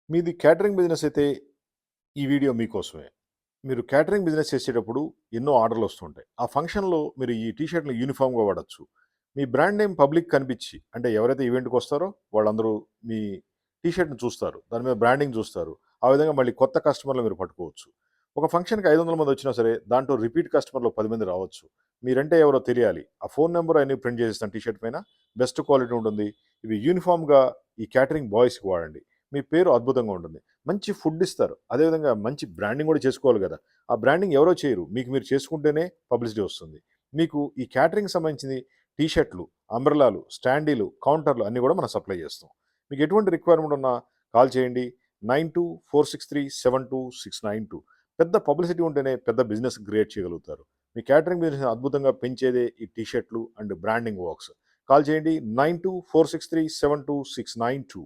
మీది catering business అయితే ఈ వీడియో మీకోసమే. మీరు క్యాటరింగ్ బిజినెస్ చేసేటప్పుడు ఎన్నో ఆర్డర్‌లు వస్తుంటాయి. ఆ ఫంక్షన్‌లో మీరు ఈ టీ షర్ట్‌ని యూనిఫార్మ్‌గా వాడొచ్చు. మీ బ్రాండ్ నేమ్ పబ్లిక్ కనిపించి అంటే ఎవరైతే ఈవెంట్‌కొస్తారో వాళ్ళందరూ మీ టీ షర్ట్‌ని చూస్తారు. దాని మీద బ్రాండింగ్ చూస్తారు. ఆ విధంగా మళ్ళీ కొత్త కస్టమర్‌లు మీరు పట్టుకోవచ్చు. ఒక ఫంక్షన్‌కి 500 మంది వచ్చినా సరే దాంట్లో రిపీట్ కస్టమర్‌లు 10 మంది రావచ్చు. మీరంటే ఎవరో తెలియాలి. ఆ ఫోను నంబర్ అయన్నీ ప్రింట్ చేసేస్తాను టీ షర్ట్ పైన. బెస్ట్ క్వాలిటీ ఉంటుంది. ఇవి యూనిఫార్మ్‌గా ఈ క్యాటరింగ్ బాయ్స్‌కి వాడండి. మీ పేరు అద్భుతంగా ఉంటుంది. మంచి ఫుడ్ ఇస్తారు. అదేవిధంగా మంచి బ్రాండింగ్ కూడా చేసుకోవాలి గదా! ఆ బ్రాండింగ్ ఎవరో చేయరు. మీకు మీరు చేసుకుంటేనే పబ్లిసిటీ వస్తుంది. మీకు ఈ క్యాటరింగ్‌కి సంబంధించింది టీ షర్ట్‌లు, అంబ్రెల్లాలు, స్టాండీలు, కౌంటర్‌లు అన్నీ గూడా మనం సప్లై చేస్తాం. మీకు ఎటువంటి రిక్వైర్మెంట్ ఉన్నా కాల్ చేయండి. 9246372692 పెద్ద పబ్లిసిటీ ఉంటేనే పెద్ద బిజినెస్ క్రియేట్ చేయగలుగుతారు. మీ క్యాటరింగ్ బిజినెస్ అద్భుతంగా పెంచేదే ఈ టీ షర్ట్‌లు అండ్ బ్రాండింగ్ వర్క్స్. కాల్ చేయండి 9246372692.